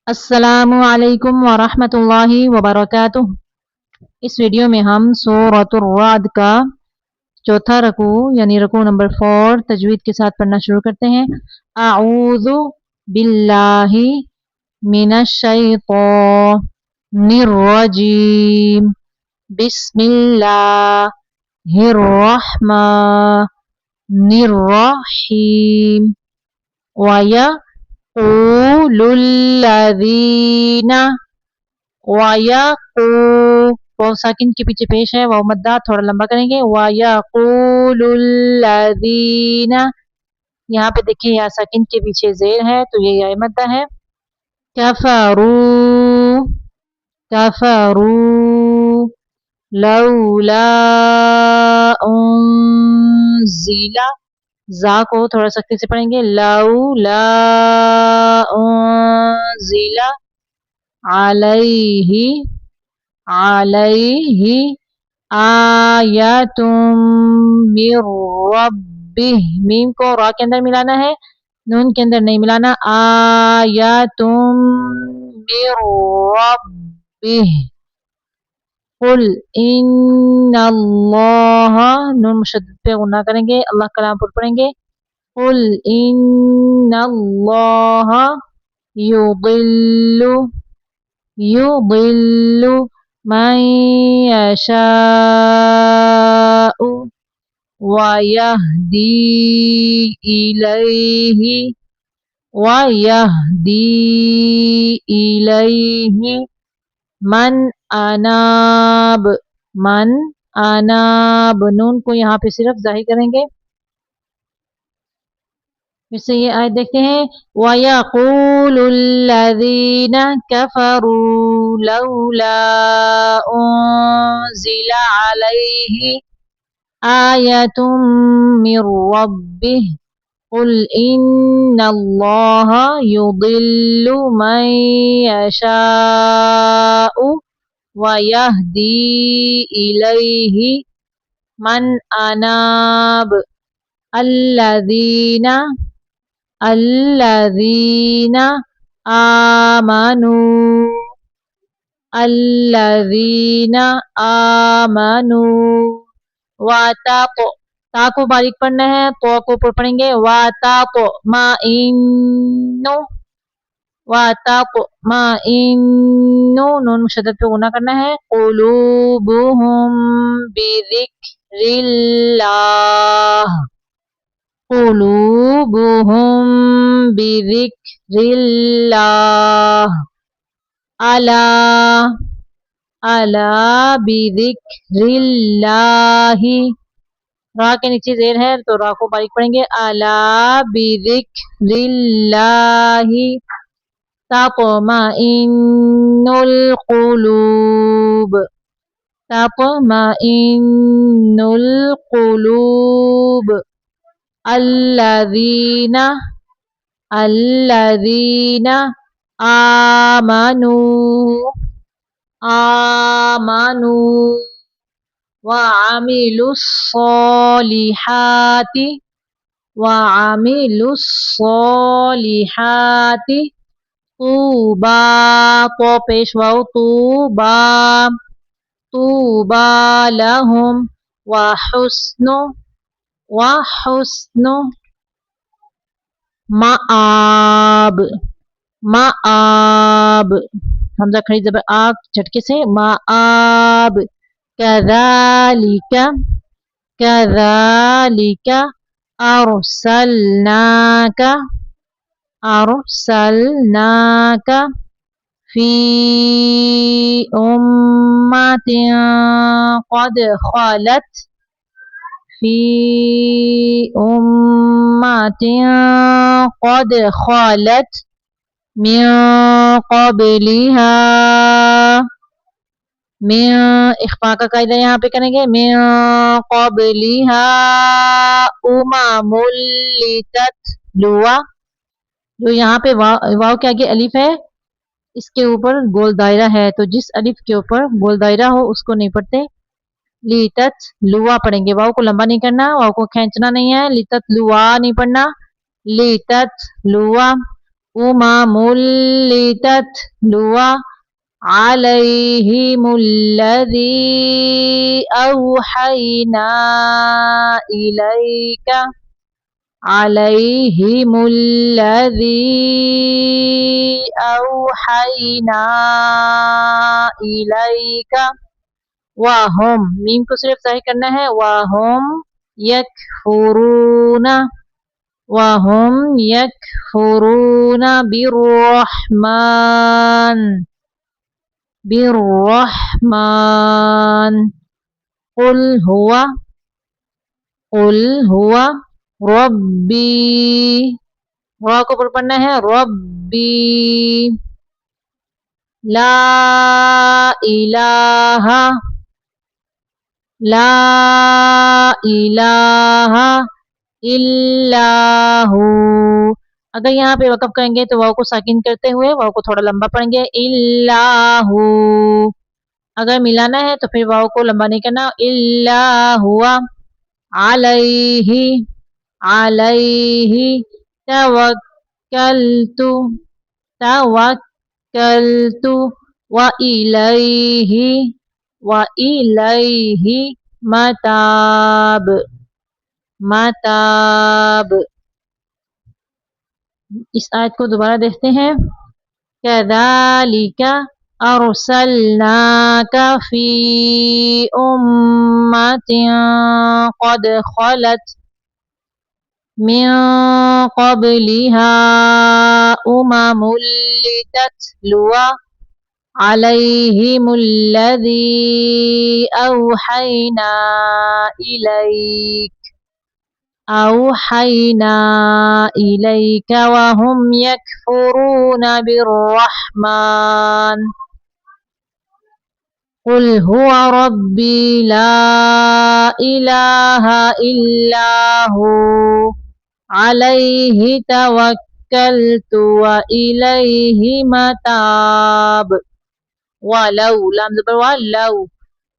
السلام علیکم ورحمۃ اللہ وبرکاتہ۔ اس ویڈیو میں ہم سورۃ الرعد کا چوتھا رکوع یعنی رکوع نمبر 4 تجوید کے ساتھ پڑھنا شروع کرتے ہیں۔ اعوذ باللہ من الشیطان الرجیم، بسم اللہ الرحمن الرحیم۔ وَيَقُولُ الَّذِينَ واو ساکن کے پیچھے پیش ہے، واو مدہ تھوڑا لمبا کریں گے۔ وَيَقُولُ الَّذِينَ، یہاں پہ دیکھیں یا ساکن کے پیچھے زیر ہے تو یہ یا مدہ ہے۔ کفروا لولا انزل، زا کو تھوڑا سختی سے پڑھیں گے، لولا انزل علیہ آیۃ من ربہ، میم کو را کے اندر ملانا ہے، نون کے اندر نہیں ملانا، آیۃ من ربہ۔ قل ان اللہ، نون مشدد پہ غنہ کریں گے، اللہ کلام پر پڑھیں گے۔ قل ان اللہ یضل من یشاء ویہدی الیہ من اناب، نون کو یہاں پہ صرف ظاہر کریں گے۔ پھر سے یہ آیت دیکھتے ہیں۔ وَيَقُولُ الَّذِينَ كَفَرُوا لَوْلَا أُنزِلَ عَلَيْهِ آيَةٌ مِّن رَّبِّهِ قُلْ إِنَّ اللَّهَ يُضِلُّ مَن يَشَاءُ وَيَهْدِي إِلَيْهِ مَنْ أَنَابَ۔ الَّذِينَ آمنوا تا کو باریک پڑھنا ہے، تو کو اوپر پڑھیں گے، وَتَطْمَئِنُّ نون مشدد پہ غنہ کرنا ہے، قُلُوبُهُم بِذِكْرِ اللَّهِ الا بذکر اللہ، را کے نیچے زیر ہے تو را کو باریک پڑھیں گے، الا بذکر اللہ تطمئن القلوب۔ الذین آمنوا وعملوا الصالحات طوبی، تو پیش واو، طوبی لہم وحسن مآب، حمزہ کھڑی زبر آ جھٹکے سے، مآب۔ کذالک ارسلناک فی امۃ قد خلت من قبلها، اخفاء کا قاعدہ یہاں پہ کریں گے، من قبلها امم لتتلوا، جو یہاں پہ واو کے آگے الف ہے، اس کے اوپر گول دائرہ ہے، تو جس الف کے اوپر گول دائرہ ہو اس کو نہیں پڑھتے، لتتلوا پڑھیں گے، واو کو لمبا نہیں کرنا، واو کو کھینچنا نہیں ہے، لتتلوا نہیں پڑھنا، لتتلوا لتتلو عليهم الذي أوحينا إليك عليهم الذي أوحينا إليك وهم میم کو صرف ظاہر کرنا ہے وهم يكفرون وهم يكفرون بالرحمن قل هو ربی را کو پر پڑھنا ہے ربی لا الہ الا ہو. اگر یہاں پہ وقف کریں گے تو واو کو ساکن کرتے ہوئے واو کو تھوڑا لمبا پڑھیں گے الا ہو. اگر ملانا ہے تو پھر واو کو لمبا نہیں کرنا الا ہوا علیہ توکلت وإلیہ متاب. اس آیت کو دوبارہ دیکھتے ہیں کذالک ارسلناک فی امۃ قد خلت من قبلها لتتلو عليهم الذي أوحينا إليك وهم يكفرون بالرحمن قل هو ربي لا إله إلا هو عليه توكلت وإليه متاب. ولو لام زبر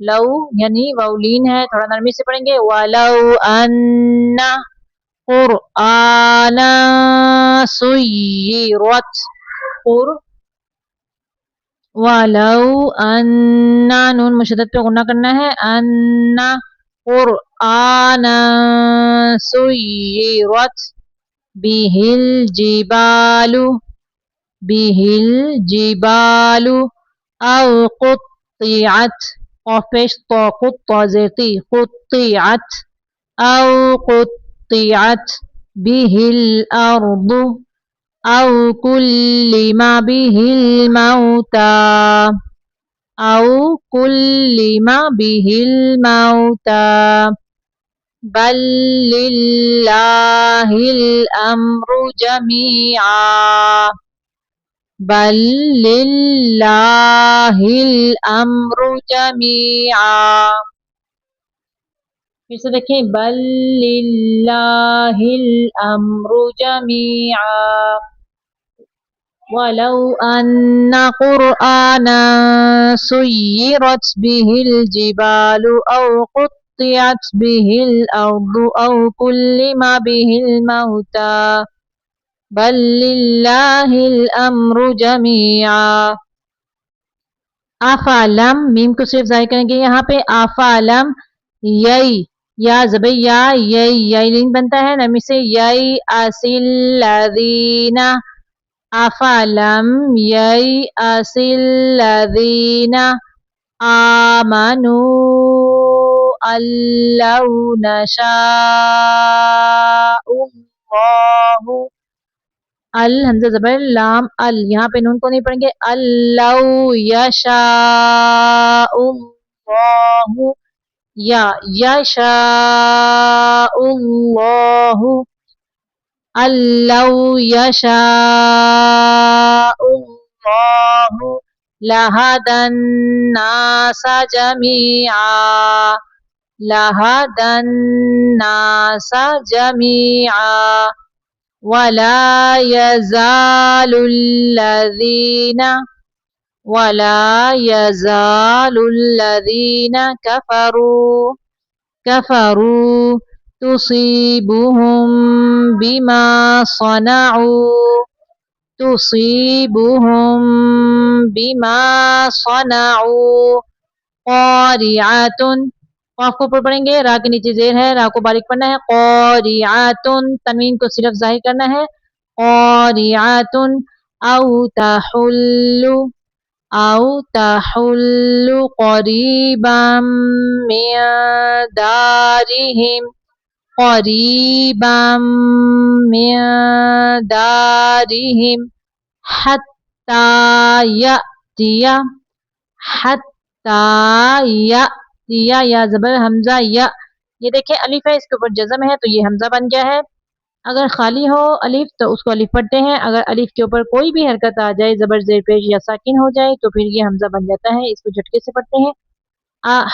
لو یعنی واولین ہے تھوڑا نرمی سے پڑھیں گے ولو ان قرآنا سیرت ولو ان نون مشدد پہ غنہ کرنا ہے ان قرآنا سیرت به الجبال او قطعت قفش قطعت او قطعت به الارض او كلم به الموتى بل لله الامر جميعا. پھر سے دیکھیں بل للہ الامر جميعا ولو ان قرآنا سيرت به الجبال او قطعت به الارض او كلم به الموتى بل للہ الامر جميعا. افعلم میم کو صرف ظاہر کریں گے یہاں پہ افعلم یا زبر لین بنتا ہے نرمی سے الذین افعلم الذین آمنوا لو نشاء اللہ الحمزہ زبر لام یہاں پہ نون کو نہیں پڑھیں گے لو یشاء اللہ یشاء اللہ لو یشاء اللہ لہدى الناس جميعا ولا يزال الذين كفروا تصيبهم بما صنعوا تصيبهم بما صنعوا قارعة قاف کو اوپر پڑھیں گے، را کے نیچے زیر ہے، را کو باریک پڑھنا ہے، قارعة تنوین کو صرف ظاہر کرنا ہے، قارعة أو تحل قريبا من دارهم قريبا من دارهم حتى يأتي حتى يأتي یا زبر حمزہ یا، یہ دیکھیں الف ہے، اس کے اوپر جزم ہے تو یہ حمزہ بن گیا ہے، اگر خالی ہو الف تو اس کو الف پڑھتے ہیں، اگر الف کے اوپر کوئی بھی حرکت آ جائے، زبر زیر پیش یا ساکن ہو جائے تو پھر یہ حمزہ بن جاتا ہے، اس کو جھٹکے سے پڑھتے ہیں،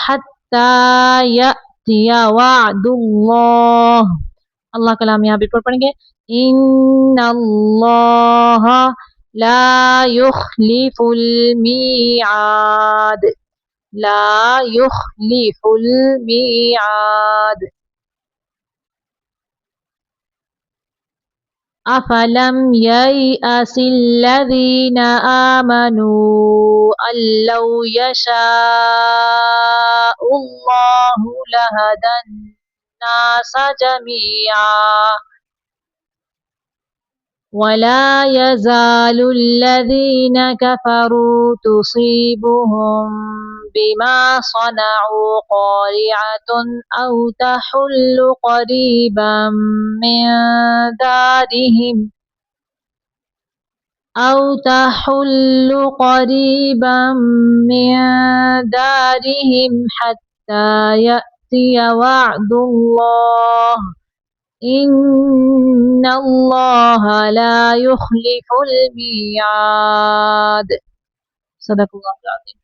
حتی یأتی وعد اللہ، اللہ کلام یہاں بھی پڑھیں گے، ان اللہ لا یخلف المیعاد، لا یخلف المیعاد، أفلم ييأس الذين آمنوا أن لو يشاء الله لهدى الناس جميعا ولا يزال الذين كفروا تصيبهم بما صنعوا قارعة أو تحل قريبا من دارهم أو تحل قريبا من دارهم حتى يأتي وعد الله إن الله لا يخلف الميعاد. صدق الله العظيم.